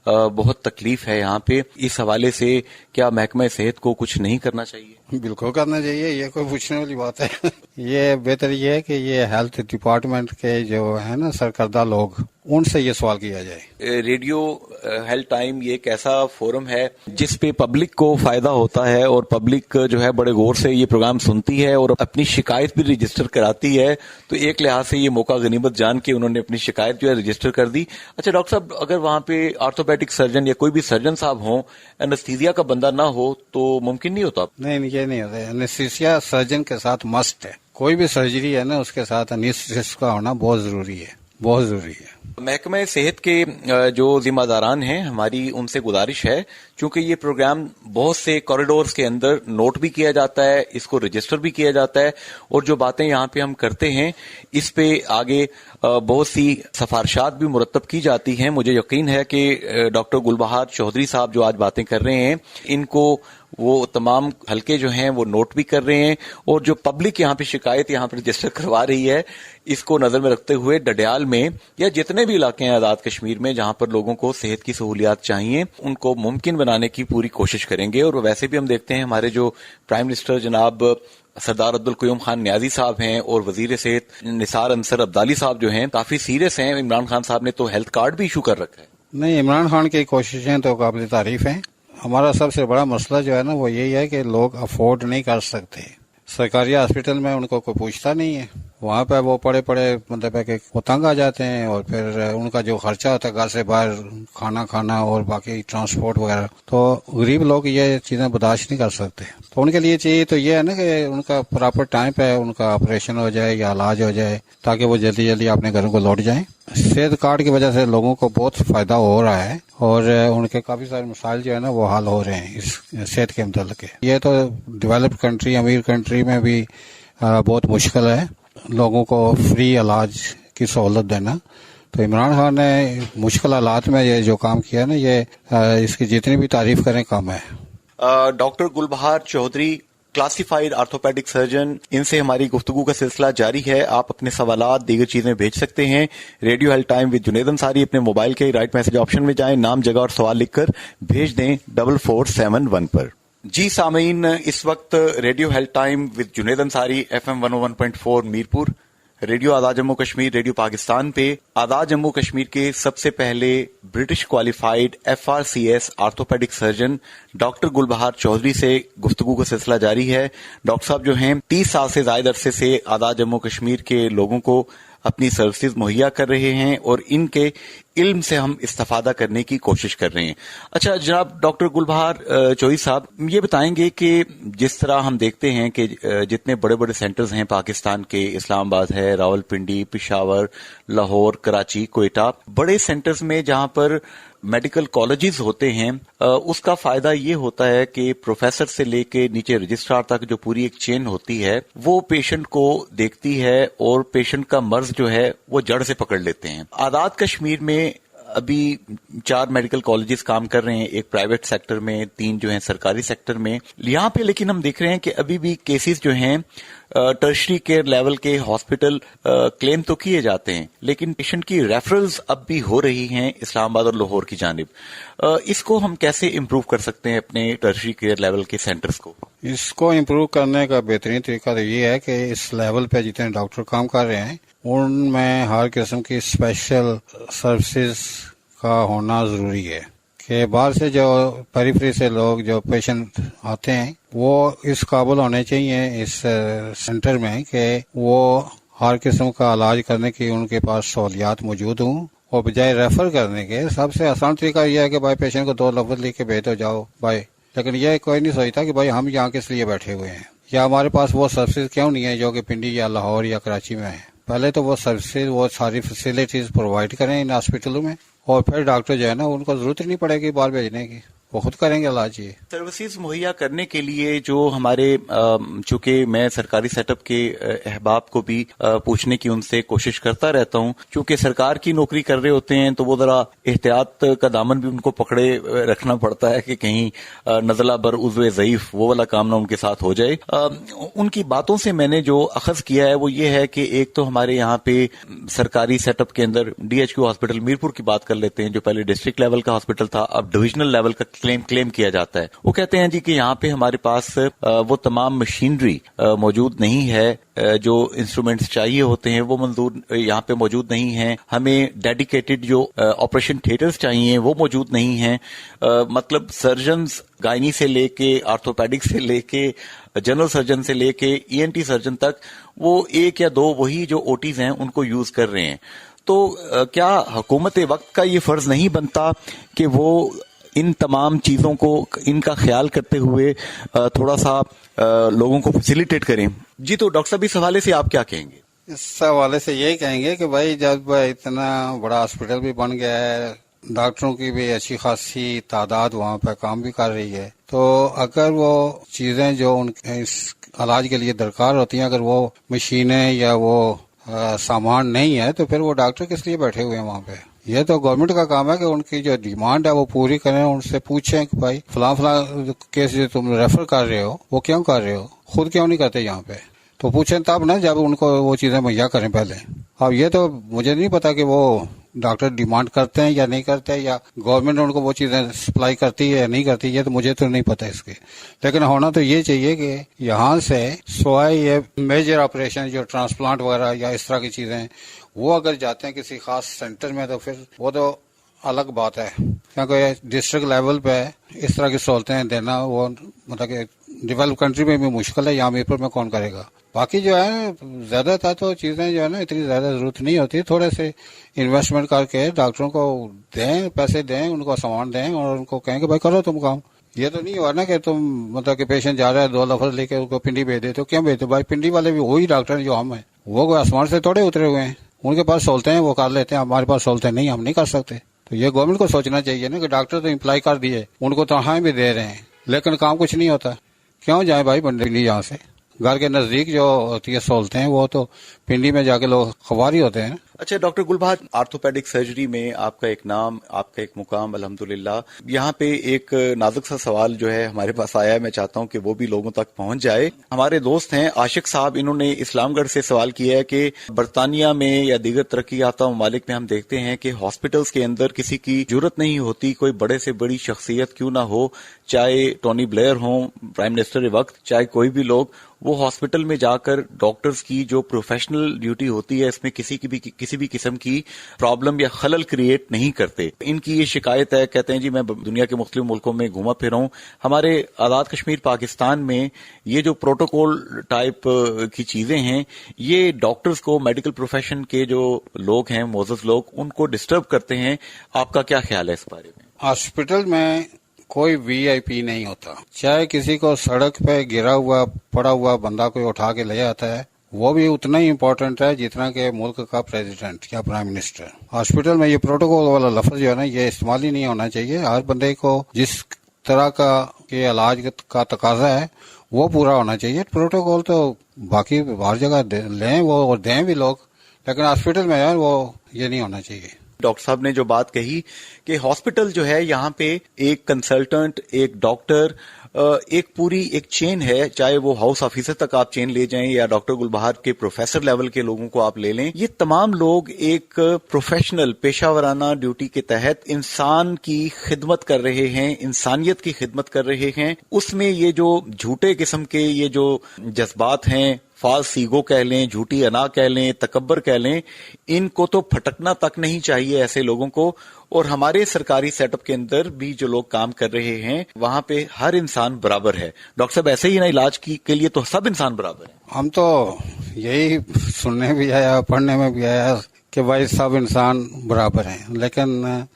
बहुत तकलीफ है यहाँ पे। इस हवाले से क्या महकमा सेहत को कुछ नहीं करना चाहिए? बिल्कुल करना चाहिए, ये कोई पूछने वाली बात है। ये बेहतर ये है कि ये हेल्थ डिपार्टमेंट के जो है ना सरकर्दा लोग, उनसे ये सवाल किया जाए। रेडियो हेल्थ टाइम ये एक ऐसा फोरम है जिस पे पब्लिक को फायदा होता है और पब्लिक जो है बड़े गौर से ये प्रोग्राम सुनती है और अपनी शिकायत भी रजिस्टर कराती है, तो एक लिहाज से ये मौका गनीमत जान के उन्होंने अपनी शिकायत जो है रजिस्टर कर दी। अच्छा डॉक्टर साहब, अगर वहां पे आर्थोपेडिक सर्जन या कोई भी सर्जन साहब हो, एनेस्थीसिया का बंदा ना हो तो मुमकिन नहीं होता? नहीं, ये नहीं होता। एनेस्थीसिया सर्जन के साथ मस्ट है, कोई भी सर्जरी है ना उसके साथ एनेस्थीसिस्ट का होना बहुत जरूरी है, बहुत जरूरी है। महकमा सेहत के जो जिम्मेदारान हैं, हमारी उनसे गुजारिश है, क्योंकि ये प्रोग्राम बहुत से कॉरिडोर्स के अंदर नोट भी किया जाता है, इसको रजिस्टर भी किया जाता है, और जो बातें यहाँ पे हम करते हैं इस पे आगे बहुत सी सिफारिशात भी मुरतब की जाती हैं। मुझे यकीन है कि डॉक्टर गुलबहार चौधरी साहब जो आज बातें कर रहे हैं, इनको वो तमाम हलके जो हैं वो नोट भी कर रहे हैं, और जो पब्लिक यहाँ पे शिकायत यहाँ पे रजिस्टर करवा रही है, इसको नजर में रखते हुए डडियाल में या जितने भी इलाके हैं आजाद कश्मीर में जहां पर लोगों को सेहत की सहूलियात चाहिए, उनको मुमकिन बनाने की पूरी कोशिश करेंगे। और वैसे भी हम देखते हैं हमारे जो प्राइम मिनिस्टर जनाब सरदार अब्दुल क़य्यूम खान न्याजी साहब हैं और वजीर सेहत निसार अंसर अब्दाली साहब जो हैं काफी सीरियस हैं। इमरान खान साहब ने तो हेल्थ कार्ड भी इशू कर रखा है। नहीं, इमरान खान की कोशिशें तो काबिल तारीफ हैं। हमारा सबसे बड़ा मसला जो है ना वो यही है कि लोग अफोर्ड नहीं कर सकते। सरकारी हॉस्पिटल में उनको कोई पूछता नहीं है, वहाँ पे वो पड़े मतलब है कि वो तंग आ जाते हैं, और फिर उनका जो खर्चा होता है घर से बाहर खाना खाना और बाकी ट्रांसपोर्ट वगैरह, तो गरीब लोग ये चीज़ें बर्दाश्त नहीं कर सकते। तो उनके लिए चाहिए तो ये है ना कि उनका प्रॉपर टाइम पे उनका ऑपरेशन हो जाए या इलाज हो जाए, ताकि वो जल्दी जल्दी अपने घरों को लौट जाएं। सेहत कार्ड की वजह से लोगों को बहुत फायदा हो रहा है, और उनके काफी सारे मसाइल जो है ना वो हल हो रहे हैं इस सेहत के मुताल्लिक। ये तो डेवलप्ड कंट्री, अमीर कंट्री में भी बहुत मुश्किल है लोगों को फ्री इलाज की सहूलत देना। तो इमरान खान ने मुश्किल हालात में ये जो काम किया ना, ये इसकी जितनी भी तारीफ करें कम है। Doctor Gulbahar Chaudhry, classified orthopaedic surgeon, इनसे हमारी गुफ्तगू का सिलसिला जारी है। आप अपने सवालात, दीगर चीजें भेज सकते हैं radio health time with Junaid Ansari. अपने मोबाइल के राइट मैसेज ऑप्शन में जाएं, नाम, जगह और सवाल लिखकर भेज दें 4471 पर। जी सामीन, इस वक्त radio health time with Junaid Ansari FM 101.4 Mirpur, radio Azad Jammu Kashmir, radio Pakistan पे आजाद जम्मू कश्मीर के सबसे पहले British qualified FRCS orthopaedic surgeon doctor Gulbahar Chaudhry से गुफ्तगू का सिलसिला जारी है। डॉक्टर साहब जो हैं 30 साल से ज्यादा अरसे से आजाद जम्मू कश्मीर के लोगों को अपनी सर्विसेज मुहैया कर रहे हैं, और इनके इल्म से हम इस्तेफादा करने की कोशिश कर रहे हैं। अच्छा जनाब डॉक्टर गुलबहार चौधरी साहब, ये बताएंगे कि जिस तरह हम देखते हैं कि जितने बड़े बड़े सेंटर्स हैं पाकिस्तान के, इस्लामाबाद है, रावलपिंडी, पेशावर, लाहौर, कराची, कोयटा, बड़े सेंटर्स में जहां पर मेडिकल कॉलेजेस होते हैं, उसका फायदा ये होता है कि प्रोफेसर से लेके नीचे रजिस्ट्रार तक जो पूरी एक चेन होती है वो पेशेंट को देखती है, और पेशेंट का मर्ज जो है वो जड़ से पकड़ लेते हैं। आजाद कश्मीर में अभी 4 मेडिकल कॉलेजेस काम कर रहे हैं, एक प्राइवेट सेक्टर में, 3 जो हैं सरकारी सेक्टर में। यहाँ पे लेकिन हम देख रहे हैं कि अभी भी केसेस जो हैं टर्शरी केयर लेवल के हॉस्पिटल क्लेम तो किए जाते हैं, लेकिन पेशेंट की रेफरल्स अब भी हो रही हैं इस्लामाबाद और लाहौर की जानिब। इसको हम कैसे इम्प्रूव कर सकते हैं अपने टर्शरी केयर लेवल के सेंटर्स को? इसको इम्प्रूव करने का बेहतरीन तरीका तो ये है कि इस लेवल पे जितने डॉक्टर काम कर रहे हैं उनमें हर किस्म की स्पेशल सर्विसेज का होना जरूरी है, कि बाहर से जो पेरिफेरी से लोग जो पेशेंट आते हैं वो इस काबिल होने चाहिए इस सेंटर में कि वो हर किस्म का इलाज करने की उनके पास सहूलियात मौजूद हों, और बजाय रेफर करने के सबसे आसान तरीका यह है कि भाई पेशेंट को 2 लफ्ज लिख के भेज दो, जाओ भाई। लेकिन यह कोई नहीं सोचता कि भाई हम यहाँ किस लिए बैठे हुए हैं, या हमारे पास वो सर्विसेज क्यों नहीं है जो कि पिंडी या लाहौर या कराची में है। पहले तो वो सर्विसेज, वो सारी फैसिलिटीज प्रोवाइड करें इन हॉस्पिटलों में, और फिर डॉक्टर जो है ना उनको जरूरत ही नहीं पड़ेगी बाहर भेजने की, वो खुद करेंगे इलाज। ये सर्विसेज मुहैया करने के लिए जो हमारे, चूंकि मैं सरकारी सेटअप के अहबाब को भी पूछने की उनसे कोशिश करता रहता हूं, चूंकि सरकार की नौकरी कर रहे होते हैं तो वो जरा एहतियात का दामन भी उनको पकड़े रखना पड़ता है कि कहीं नज़ला बर उज़्वे ज़ईफ वो वाला काम ना उनके साथ हो जाए। उनकी बातों से मैंने जो अखज़ किया है वो ये है कि एक तो हमारे यहाँ पे सरकारी सेटअप के अंदर DHQ हॉस्पिटल मीरपुर की बात कर लेते हैं, जो पहले डिस्ट्रिक्ट लेवल का हॉस्पिटल था, अब डिविजनल लेवल का क्लेम किया जाता है। वो कहते हैं जी कि यहाँ पे हमारे पास वो तमाम मशीनरी मौजूद नहीं है, जो इंस्ट्रूमेंट्स चाहिए होते हैं वो मंजूर यहाँ पे मौजूद नहीं है, हमें डेडिकेटेड जो ऑपरेशन थिएटर्स चाहिए वो मौजूद नहीं है। मतलब सर्जन्स गायनी से लेके, आर्थोपेडिक से लेके, जनरल सर्जन से लेके ENT सर्जन तक वो 1 या 2 वही जो OTs हैं उनको यूज कर रहे हैं। तो क्या हुकूमत वक्त का ये फर्ज नहीं बनता कि वो इन तमाम चीजों को, इनका ख्याल करते हुए थोड़ा सा लोगों को फैसिलिटेट करें? जी तो डॉक्टर साहब इस हवाले से आप क्या कहेंगे? इस हवाले से यही कहेंगे कि भाई जब इतना बड़ा हॉस्पिटल भी बन गया है, डॉक्टरों की भी अच्छी खासी तादाद वहाँ पर काम भी कर रही है, तो अगर वो चीजें जो उनके इस इलाज के लिए दरकार होती हैं, अगर वो मशीनें या वो सामान नहीं है, तो फिर वो डॉक्टर किस लिए बैठे हुए हैं वहाँ पे? ये तो गवर्नमेंट का काम है कि उनकी जो डिमांड है वो पूरी करें, उनसे पूछें कि भाई फलां केस जो तुम रेफर कर रहे हो वो क्यों कर रहे हो, खुद क्यों नहीं करते यहाँ पे? तो पूछें तब ना, जब उनको वो चीजें मुहैया करें पहले। अब ये तो मुझे नहीं पता कि वो डॉक्टर डिमांड करते हैं या नहीं करते, या गवर्नमेंट उनको वो चीजें सप्लाई करती है या नहीं करती, ये तो मुझे तो नहीं पता इसके। लेकिन होना तो ये चाहिए कि यहाँ से सोए ये मेजर ऑपरेशन जो ट्रांसप्लांट वगैरह या इस तरह की चीजें, वो अगर जाते हैं किसी खास सेंटर में तो फिर वो तो अलग बात है, क्योंकि डिस्ट्रिक्ट लेवल पे इस तरह की सहूलतें देना वो मतलब कि डेवलप कंट्री में भी मुश्किल है, यहाँ मीरपुर में कौन करेगा। बाकी जो है ज्यादातर तो चीजें जो है ना इतनी ज्यादा जरूरत नहीं होती, थोड़े से इन्वेस्टमेंट करके डॉक्टरों को दें, पैसे दें, उनको सामान दें और उनको कहें कि भाई करो तुम काम। ये तो नहीं हुआ ना कि तुम मतलब कि पेशेंट जा रहा है 2 लफ्ज लेके उसको पिंडी भेज देते हो, क्यों भेजते हो भाई? पिंडी वाले भी वही डॉक्टर जो हम हैं, वो कोई आसमान से थोड़े उतरे हुए हैं, उनके पास सहूलतें हैं वो कर लेते हैं, हमारे पास सहूलतें नहीं, हम नहीं कर सकते। तो ये गवर्नमेंट को सोचना चाहिए ना कि डॉक्टर तो इम्प्लाई कर दिए, उनको तनख्वाहें भी दे रहे हैं, लेकिन काम कुछ नहीं होता। क्यों जाए भाई पिंडी यहाँ से? घर के नजदीक जो होती है सहूलतें हैं वो तो पिंडी में जाके लोग खवारी होते हैं। अच्छा डॉक्टर गुलबहार, आर्थोपेडिक सर्जरी में आपका एक नाम, आपका एक मुकाम अल्हम्दुलिल्लाह। यहाँ पे एक नाजुक सा सवाल जो है हमारे पास आया है, मैं चाहता हूँ कि वो भी लोगों तक पहुंच जाए। हमारे दोस्त हैं आशिक साहब, इन्होंने इस्लामगढ़ से सवाल किया है कि बरतानिया में या दीगर तरक्की याफ्ता ममालिक में हम देखते हैं कि हॉस्पिटल्स के अंदर किसी की जरूरत नहीं होती, कोई बड़े से बड़ी शख्सियत क्यों ना हो, चाहे टोनी ब्लेयर हो प्राइम मिनिस्टर वक्त, चाहे कोई भी लोग, वो हॉस्पिटल में जाकर डॉक्टर्स की जो प्रोफेशनल ड्यूटी होती है इसमें किसी भी किस्म की प्रॉब्लम या खलल क्रिएट नहीं करते। इनकी ये शिकायत है, कहते हैं जी मैं दुनिया के मुख्तलिफ मुल्कों में घूमा फिरा हूं, हमारे आजाद कश्मीर पाकिस्तान में ये जो प्रोटोकॉल टाइप की चीजें हैं ये डॉक्टर्स को, मेडिकल प्रोफेशन के जो लोग हैं, मोअज़्ज़ज़ लोग, उनको डिस्टर्ब करते हैं। आपका क्या ख्याल है इस बारे में? हॉस्पिटल में कोई वीआईपी नहीं होता, चाहे किसी को सड़क पे गिरा हुआ पड़ा हुआ बंदा कोई उठा के ले आता है, वो भी उतना ही इम्पोर्टेंट है जितना कि मुल्क का प्रेसिडेंट या प्राइम मिनिस्टर। हॉस्पिटल में ये प्रोटोकॉल वाला लफ्ज जो है ना ये इस्तेमाल ही नहीं होना चाहिए। हर बंदे को जिस तरह का के इलाज का तकाजा है वो पूरा होना चाहिए। प्रोटोकॉल तो बाकी हर जगह लें वो और दें भी लोग, लेकिन हॉस्पिटल में यार वो ये नहीं होना चाहिए। डॉक्टर साहब ने जो बात कही कि हॉस्पिटल जो है यहाँ पे एक कंसल्टेंट, एक डॉक्टर, एक पूरी एक चेन है, चाहे वो हाउस ऑफिसर तक आप चेन ले जाएं या डॉक्टर गुलबहार के प्रोफेसर लेवल के लोगों को आप ले लें, ये तमाम लोग एक प्रोफेशनल पेशावराना ड्यूटी के तहत इंसान की खिदमत कर रहे हैं, इंसानियत की खिदमत कर रहे हैं। उसमें ये जो झूठे किस्म के ये जो जज्बात हैं, फाल्स ईगो कह लें, झूठी अना कह लें, तकब्बर कह लें, इनको तो फटकना तक नहीं चाहिए ऐसे लोगों को। और हमारे सरकारी सेटअप के अंदर भी जो लोग काम कर रहे हैं वहां पे हर इंसान बराबर है। डॉक्टर साहब ऐसे ही ना इलाज के लिए तो सब इंसान बराबर है। हम तो यही सुनने भी आया, पढ़ने में भी आया कि भाई सब इंसान बराबर हैं, लेकिन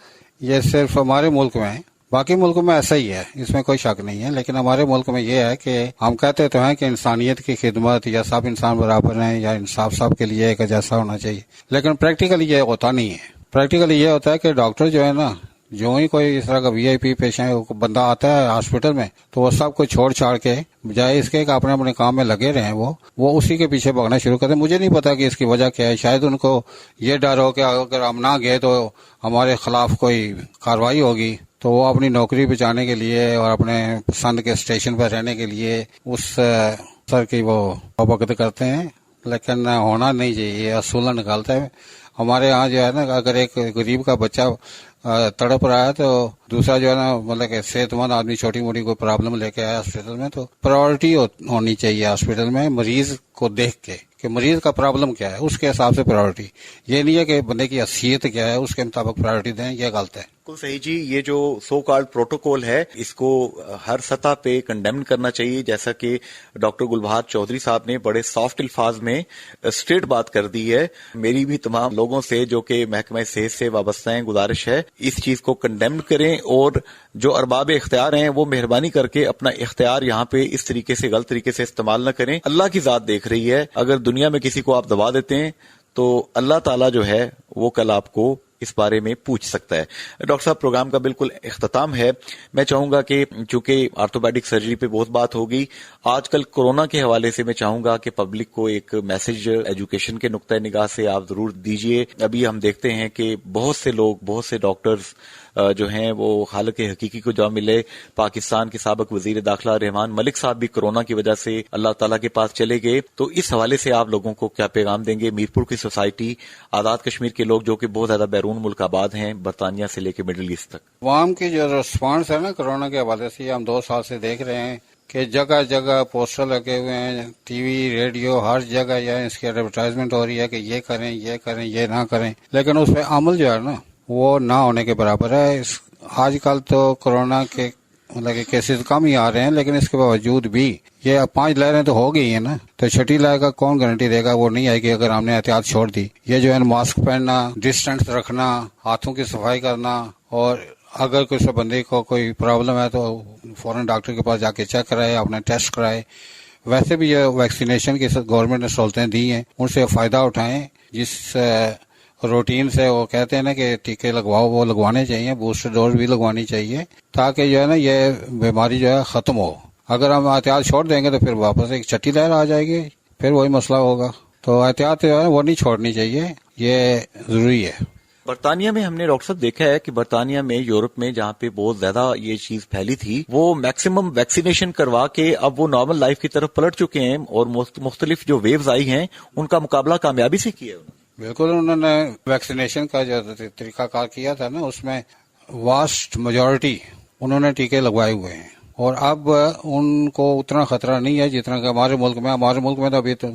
ये सिर्फ हमारे मुल्क में, बाकी मुल्कों में ऐसा ही है, इसमें कोई शक नहीं है। लेकिन हमारे मुल्क में ये है कि हम कहते तो हैं कि इंसानियत की खिदमत या सब इंसान बराबर हैं या इंसाफ सबके लिए एक जैसा होना चाहिए, लेकिन प्रैक्टिकली ये होता नहीं है। प्रैक्टिकली ये होता है कि डॉक्टर जो है ना, जो ही कोई इस तरह का वीआईपी पेशेंट बंदा आता है हॉस्पिटल में तो वो सब कुछ छोड़ छाड़ के बजाय इसके कि अपने अपने काम में लगे रहे वो उसी के पीछे भागना शुरू करते हैं। मुझे नहीं पता कि इसकी वजह क्या है, शायद उनको ये डर हो कि अगर हम ना गए तो हमारे खिलाफ कोई कार्रवाई होगी, तो वो अपनी नौकरी बचाने के लिए और अपने पसंद के स्टेशन पर रहने के लिए उस सर की वो अवगत करते हैं। लेकिन होना नहीं चाहिए, असूल निकालता है। हमारे यहाँ जो है ना, अगर एक गरीब का बच्चा तड़प रहा है तो दूसरा जो है ना, मतलब कि सेहतमंद आदमी छोटी मोटी कोई प्रॉब्लम लेके आया हॉस्पिटल में, तो प्रायोरिटी होनी चाहिए हॉस्पिटल में मरीज को देख के कि मरीज का प्रॉब्लम क्या है, उसके हिसाब से प्रायोरिटी। ये नहीं है कि बंदे की हैसियत क्या है उसके मुताबिक प्रायोरिटी दें, ये गलत है। बिल्कुल सही जी। ये जो सो कॉल्ड प्रोटोकॉल है इसको हर सतह पे कंडेम करना चाहिए, जैसा कि डॉक्टर गुलबहार चौधरी साहब ने बड़े सॉफ्ट अल्फाज में स्ट्रेट बात कर दी है। मेरी भी तमाम लोगों से जो कि महकमा सेहत से वाबस्ता हैं गुजारिश है इस चीज को कंडेम करें और जो अरबाब इख्तियार हैं वो मेहरबानी करके अपना इख्तियार यहाँ पे इस तरीके से गलत तरीके से इस्तेमाल न करें। अल्लाह की जात देख रही है, अगर दुनिया में किसी को आप दबा देते हैं तो अल्लाह ताला जो है वो कल आपको इस बारे में पूछ सकता है। डॉक्टर साहब प्रोग्राम का बिल्कुल इख्तिताम है। मैं चाहूंगा कि चूंकि आर्थोपेडिक सर्जरी पे बहुत बात होगी, आजकल कोरोना के हवाले से मैं चाहूंगा कि पब्लिक को एक मैसेज एजुकेशन के नुक्ता निगाह से आप जरूर दीजिए। अभी हम देखते हैं कि बहुत से लोग, बहुत से डॉक्टर्स जो हैं वो हालत हकीकी को जवाब मिले। पाकिस्तान के साबिक वजीर दाखिला रहमान मलिक साहब भी कोरोना की वजह से अल्लाह ताला के पास चले गए। तो इस हवाले से आप लोगों को क्या पैगाम देंगे? मीरपुर की सोसाइटी, आजाद कश्मीर के लोग जो कि बहुत ज्यादा बैरून मुल्क आबाद हैं, बरतानिया से लेकर मिडिल ईस्ट तक, अवाम की जो रिस्पॉन्स है ना कोरोना के हवाले से, हम 2 साल से देख रहे हैं कि जगह जगह पोस्टर लगे हुए हैं, टीवी रेडियो हर जगह या इसकी एडवर्टाइजमेंट हो रही है कि ये करें ये करें ये ना करें, लेकिन उस पर अमल जो है ना वो ना होने के बराबर है। आजकल तो कोरोना के मतलब कि केसेस कम ही आ रहे हैं, लेकिन इसके बावजूद भी ये 5 लहरें तो हो गई हैं ना, तो छठी लहर का कौन गारंटी देगा वो नहीं आएगी अगर हमने एहतियात छोड़ दी। ये जो है मास्क पहनना, डिस्टेंस रखना, हाथों की सफाई करना, और अगर किसी बंदे को कोई प्रॉब्लम है तो फौरन डॉक्टर के पास जाके चेक कराए, अपना टेस्ट कराए। वैसे भी ये वैक्सीनेशन की गवर्नमेंट ने सहूलतें दी हैं, उनसे फ़ायदा उठाएं। जिस रूटीन से वो कहते हैं ना कि टीके लगवाओ, वो लगवाने चाहिए, बूस्टर डोज भी लगवानी चाहिए, ताकि जो है ना ये बीमारी जो है ख़त्म हो। अगर हम एहतियात छोड़ देंगे तो फिर वापस एक छठी लहर आ जाएगी, फिर वही मसला होगा। तो एहतियात जो है वो नहीं छोड़नी चाहिए, ये ज़रूरी है। बरतानिया में हमने डॉक्टर साहब देखा है कि बरतानिया में, यूरोप में, जहाँ पे बहुत ज्यादा ये चीज फैली थी, वो मैक्सिमम वैक्सीनेशन करवा के अब वो नॉर्मल लाइफ की तरफ पलट चुके हैं और मुख्तलिफ जो वेव्स आई हैं उनका मुकाबला कामयाबी से किया है। बिल्कुल, उन्होंने वैक्सीनेशन का जो तरीकाकार किया था ना, उसमें वास्ट मेजॉरिटी उन्होंने टीके लगवाए हुए हैं, और अब उनको उतना खतरा नहीं है जितना कि हमारे मुल्क में। हमारे मुल्क में तो अभी तो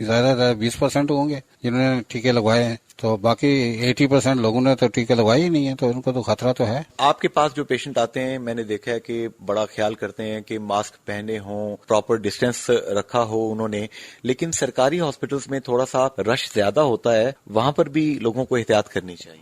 ज्यादा 20% होंगे जिन्होंने टीके लगवाए हैं, तो बाकी 80% लोगों ने तो टीके लगवाए ही नहीं है, तो उनको तो खतरा तो है। आपके पास जो पेशेंट आते हैं, मैंने देखा है कि बड़ा ख्याल करते हैं कि मास्क पहने हों, प्रॉपर डिस्टेंस रखा हो उन्होंने, लेकिन सरकारी हॉस्पिटल्स में थोड़ा सा रश ज्यादा होता है, वहां पर भी लोगों को एहतियात करनी चाहिए।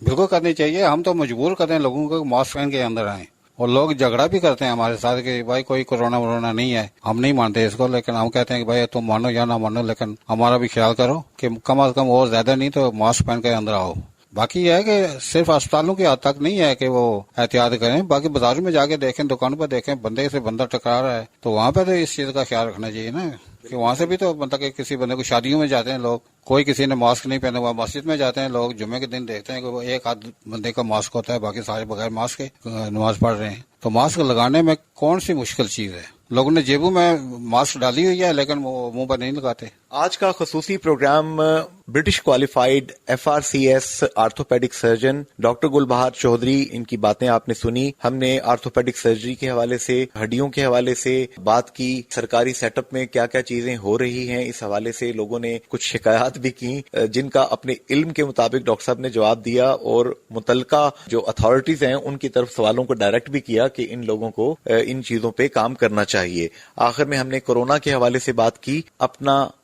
बिल्कुल करनी चाहिए। हम तो मजबूर करते हैं लोगों को मास्क पहन के अंदर आए, और लोग झगड़ा भी करते हैं हमारे साथ कि भाई कोई कोरोना वोरोना नहीं है। हम नहीं मानते इसको, लेकिन हम कहते हैं कि भाई तुम मानो या ना मानो, लेकिन हमारा भी ख्याल करो कि कम अज कम और ज्यादा नहीं तो मास्क पहन के अंदर आओ। बाकी यह है कि सिर्फ अस्पतालों की हद तक नहीं है कि वो एहतियात करें, बाकी बाजारों में जाके देखें, दुकान पर देखें, बंदे से बंदा टकरा रहा है तो वहां पे तो इस चीज का ख्याल रखना चाहिए ना, कि वहां से भी तो मतलब कि किसी बंदे को, शादियों में जाते हैं लोग, कोई किसी ने मास्क नहीं पहना हुआ, मस्जिद में जाते हैं लोग, जुम्मे के दिन देखते हैं कि वो एक आध बंदे का मास्क होता है, बाकी सारे बगैर मास्क के नमाज पढ़ रहे हैं। तो मास्क लगाने में कौन सी मुश्किल चीज है? लोगों ने जेबों में मास्क डाली हुई है लेकिन वो मुंह पर नहीं लगाते। आज का खसूसी programme British qualified FRCS orthopaedic surgeon doctor Gulbahar Chaudhry, इनकी बातें आपने सुनी। हमने आर्थोपेडिक सर्जरी के हवाले से, हड्डियों के हवाले से बात की, सरकारी सेटअप में क्या क्या चीजें हो रही हैं इस हवाले से लोगों ने कुछ शिकायत भी की, जिनका अपने इल्म के मुताबिक डॉक्टर साहब ने जवाब दिया, और मुतलका जो अथॉरिटीज हैं उनकी तरफ सवालों को डायरेक्ट भी किया कि इन लोगों को इन चीजों पे काम करना चाहिए। आखिर में हमने कोरोना के हवाले से बात की।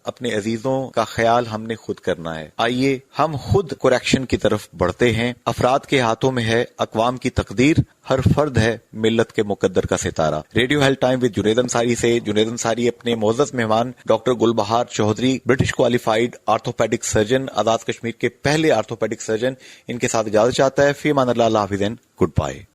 अपने अजीजों का ख्याल हमने खुद करना है। आइए हम खुद करेक्शन की तरफ बढ़ते हैं। अफराद के हाथों में है अक़वाम की तकदीर, हर फर्द है मिल्लत के मुकद्दर का सितारा। Radio health time with Junaid Ansari से जुनैद अंसारी अपने मोअज़्ज़ज़ मेहमान doctor Gulbahar Chaudhry, British qualified orthopaedic surgeon, Azad Kashmir के पहले आर्थोपेडिक सर्जन, इनके साथ इजाजत चाहता है। फी अमान अल्लाह, हाफ़िज़, गुड बाय।